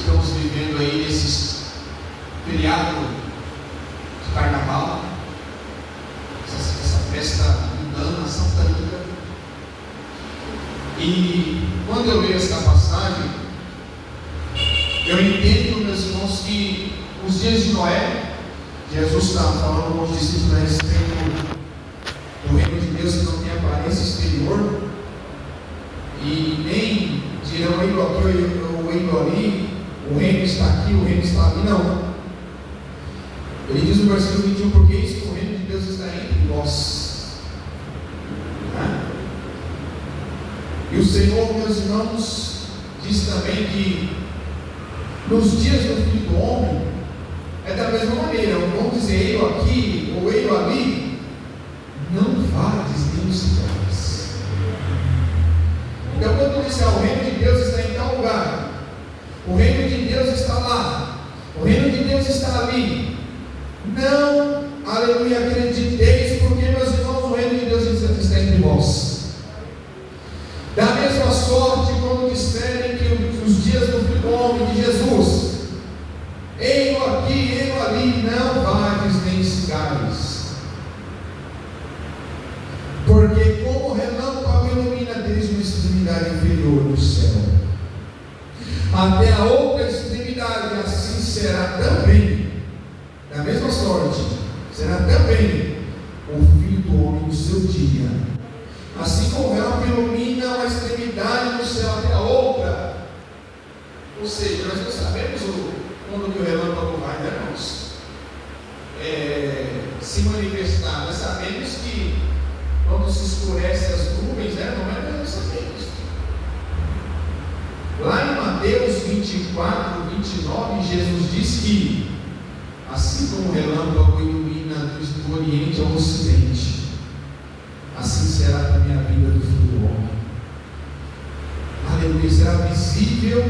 estamos vivendo aí nesses feriado de carnaval, essa festa mundana, satânica. E quando eu leio essa passagem, eu entendo, meus irmãos, que os dias de Noé, Jesus está falando com os discípulos a respeito do reino de Deus que não tem aparência exterior, e nem dirão indo aqui ou indo ali, o reino está aqui, o reino está ali, não. Ele diz no versículo 21, porque isso que o reino de Deus está entre vós. E o Senhor, meus irmãos, diz também que nos dias do Filho do Homem é da mesma maneira. Vamos dizer, eu aqui ou eu ali, não vades nem os cidades. Então, quando diz o reino de Deus está em tal lugar, o reino de Deus está lá, o reino de Deus está ali, não, aleluia, acrediteis, porque, meus irmãos, o reino de Deus está entre vós. Da mesma sorte, quando disserem que os dias do Filho do Homem de Jesus, ei-lo aqui, ei-lo ali, não vades nem sigais. Porque como o relâmpago ilumina desde uma extremidade inferior do céu até a outra extremidade, assim será também, da mesma sorte, será também o Filho do Homem no seu dia. Assim como o relâmpago ilumina uma extremidade do céu até a outra, ou seja, nós não sabemos quando que o relâmpago vai, né, irmãos? Se manifestar. Nós sabemos que quando se escurece as nuvens, não é mais nós sabemos. Lá em Mateus 24, 29, Jesus diz que assim como o relâmpago ilumina do Oriente ao Ocidente, assim será também a vida do Filho do Homem. Aleluia, será visível,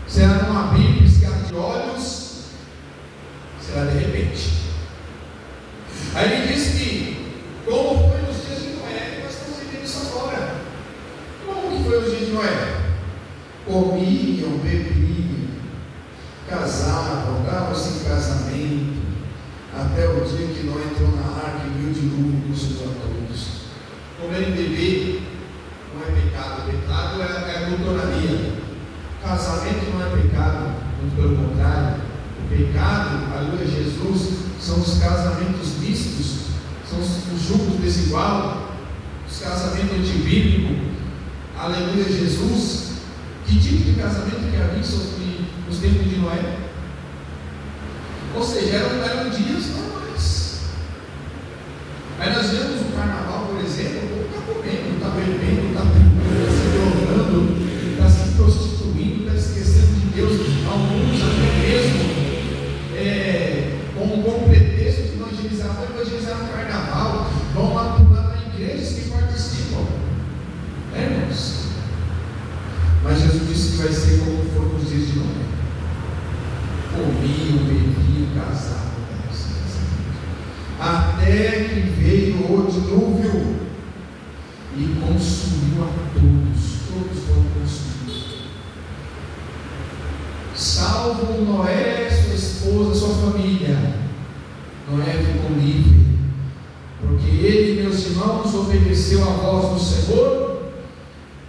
será num abrir e piscar de olhos, será de repente. Aí ele diz que, como foi nos dias de Noé, nós estamos vivendo isso agora. Como que foi nos dias de Noé? Comiam, bebiam, casavam, davam-se em casamento, até o dia que Noé entrou na arca e viu o dilúvio e consumiu a todos. Comer e beber não é pecado, pecado é glutonaria. Casamento não é pecado, muito pelo contrário. O pecado, aleluia, Jesus, são os casamentos mistos, são os julgos desiguais, os casamentos antibíblicos, aleluia, Jesus. Que tipo de casamento que havia nos tempos de Noé? Ou seja, eram dias normais. Aí nós vemos o carnaval, por exemplo, o povo está comendo, está bebendo, está se drogando, está se prostituindo, está esquecendo de Deus, alguns até mesmo com pretexto de evangelizar o carnaval, vão lá na igrejas que participam. Irmãos? Mas Jesus disse que vai ser como foram os dias de Noé. Comiam, bebiam, casavam, até que veio o dilúvio e consumiu a todos foram consumidos, salvo Noé, sua esposa, sua família. Noé ficou livre, porque ele, meus irmãos, obedeceu a voz do Senhor,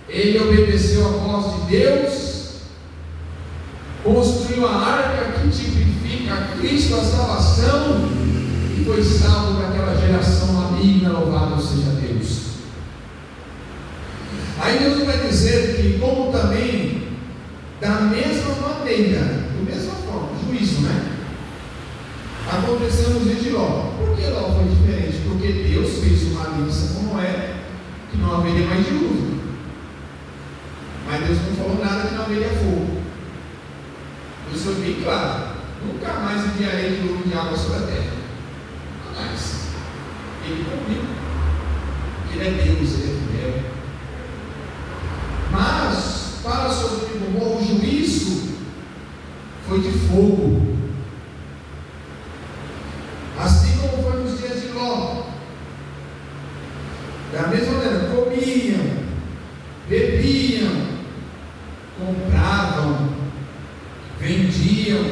ele obedeceu a voz de Deus, construiu a arca que tipifica Cristo, a salvação, e foi salvo daquela geração maligna. Louvado seja Deus. Aí Deus vai dizer que, como também, da mesma maneira, da mesma forma, juízo, né? Aconteceu nos dias de Ló. Por que Ló foi diferente? Porque Deus fez uma aliança com Noé, que não haveria mais dilúvio. Mas Deus não falou nada que não haveria fogo. Isso foi bem claro. Nunca mais enviarei dilúvio de água sobre a terra. Nunca mais. Ele cumpriu. Ele é Deus, ele é fiel. Mas, para Sodoma e Gomorra, o juízo foi de fogo. Assim como foi nos dias de Ló. Da mesma maneira, comiam, bebiam, compravam, vendiam,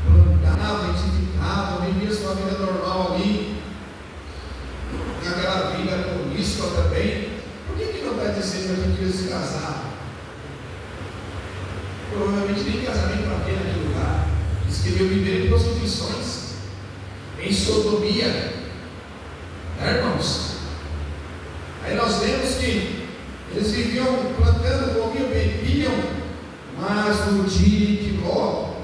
plantavam, edificavam, viviam sua vida normal ali, naquela vida promíscua também. Por que não está dizendo que queria se casar? Provavelmente nem casamento para ter naquele lugar. Eles queriam viver em prostituições, em sodomia, irmãos? Aí nós vemos que eles viviam plantando, comiam, bebiam, mas no dia que Ló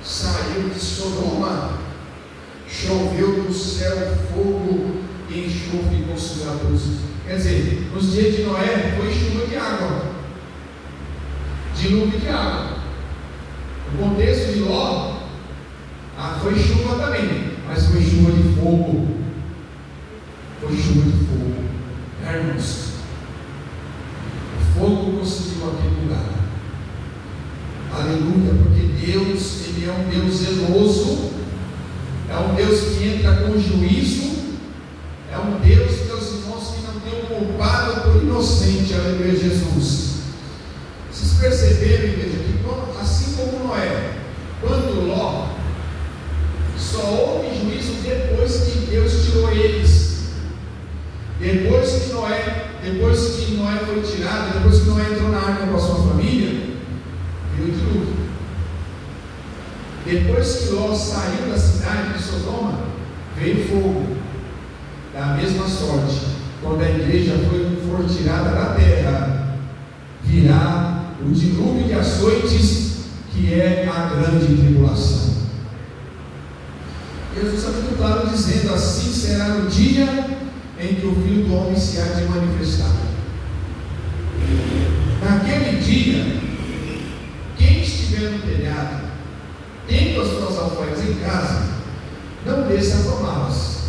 saiu de Sodoma, choveu do céu fogo e enxofre consumadores. Quer dizer, nos dias de Noé foi chuva de água, dilúvio de água. No contexto de Ló, foi chuva também, mas foi chuva de fogo. Foi chuva de fogo, irmãos. O fogo consumiu aquele lugar. Aleluia, porque Deus, Ele é um Deus zeloso, é um Deus que entra com juízo, é um Deus, meus irmãos, que não tem o culpado por inocente. Aleluia, Jesus. Vocês perceberam, igreja, que assim como Noé, quando Ló, só houve juízo depois que Deus tirou eles. Depois que Noé foi tirado, depois que Noé entrou na arca com a sua família, veio o dilúvio. Depois que Ló saiu da cidade de Sodoma, veio fogo. Da mesma sorte, quando a igreja for tirada da terra, virá o dilúvio de açoites, que é a grande tribulação. Jesus está muito claro dizendo: assim será no dia em que o Filho do Homem se há de manifestar. Naquele dia, quem estiver no telhado, tendo as suas alforjas em casa, não desça a tomá-las.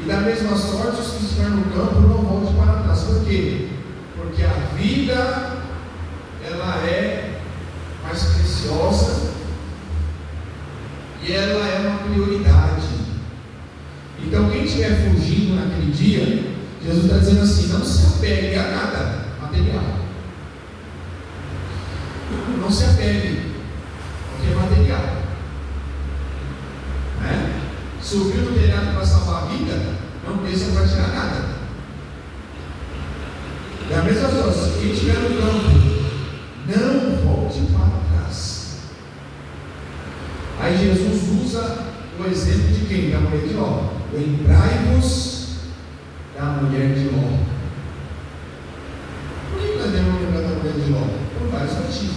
E da mesma sorte, os que estiverem no campo não volte para trás. Por quê? Porque a vida, ela é mais preciosa e ela é uma prioridade. Então, quem estiver fugindo naquele dia, Jesus está dizendo assim: não se apegue a nada material. Não se apegue ao que é material. Subiu no telhado para salvar a vida, não desça para tirar nada. Da mesma forma, quem estiver no campo, não volte para trás. Aí Jesus usa o exemplo de quem? Da mulher de Ló. Lembrai-vos da mulher de Ló. Por que nós devemos lembrar da mulher de Ló? Por vários motivos.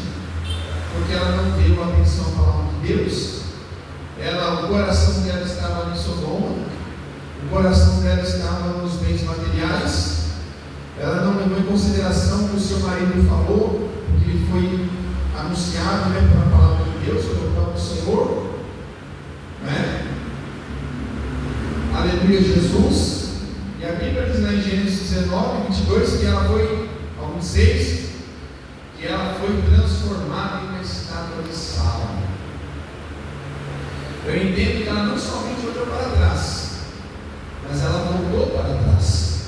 Porque ela não deu atenção à palavra de Deus. O coração dela estava em Sodoma, o coração dela estava nos bens materiais. Ela não levou em consideração o que o seu marido falou, porque ele foi anunciado pela palavra de Deus, pelo próprio Senhor. Aleluia, Jesus. E a Bíblia diz lá em Gênesis 19, 22, que ela foi, alguns 6, que ela foi transformada em uma estátua de sal. Eu entendo que ela não somente olhou para trás, mas ela voltou para trás.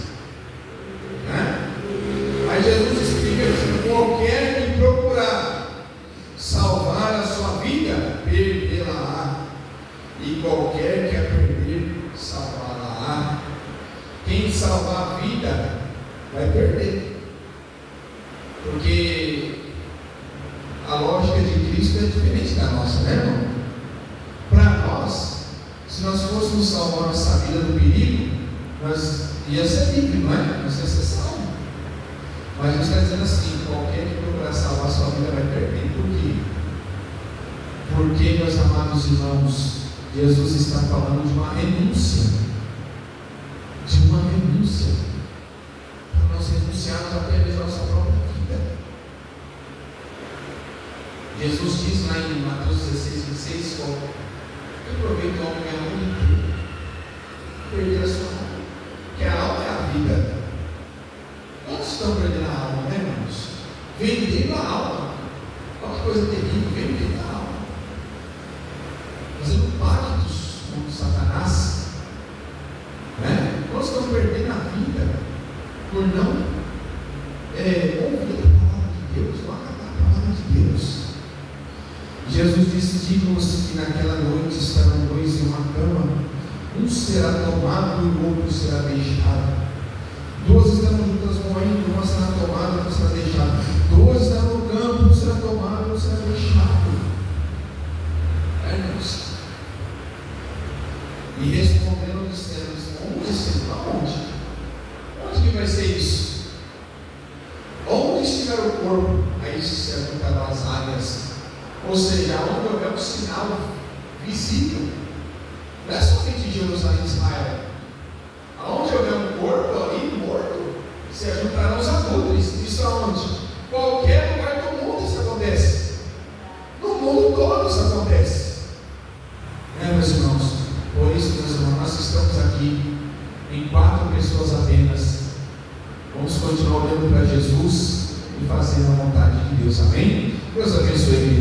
Aí Jesus explica que qualquer que procurar salvar a sua vida, perdê-la-á. E qualquer que a perder, salvá-la-á. Quem salvar a vida, vai perder. Porque a lógica de Cristo é diferente da nossa, né, irmão? Para nós, se nós fôssemos salvar nossa vida do perigo, nós ia ser livre, não é? Nós ia ser salvo. Mas Jesus está dizendo assim: qualquer que procurar salvar a sua vida vai perder. Por quê? Porque, meus amados irmãos, Jesus está falando de uma renúncia. De uma renúncia. Para nós renunciarmos até mesmo a nossa própria vida. Jesus diz lá em Mateus 16, 26, que proveito o homem ganhar o mundo inteiro, perder a sua alma, que a alma é a vida. Quantos estão perdendo a alma, né, irmãos? Vendendo a alma. Olha que coisa terrível, vendendo a alma. Fazendo pactos com Satanás. Quantos estão perdendo a vida por não ouvir a palavra de Deus, não acatar a palavra de Deus? Jesus disse: digam-nos que naquela noite estarão dois em uma cama, um será tomado e o outro será deixado. Duas estarão juntas moendo, uma será tomada e outra será deixada. Duas estarão no campo, um será tomado e outro será deixado. Irmãos, e respondendo dizendo: onde será? Aonde? Onde que vai ser isso? Onde estiver o corpo, aí se ajuntarão as áreas. Ou seja, onde houver um sinal visível. Não é somente Jerusalém e Israel. Aonde houver um corpo ali morto, se ajuntarão os abutres. Isso aonde? Qualquer lugar do mundo isso acontece. No mundo todo isso acontece. Meus irmãos? Por isso, meus irmãos, nós estamos aqui em 4 pessoas apenas. Vamos continuar olhando para Jesus e fazendo a vontade de Deus. Amém? Deus abençoe.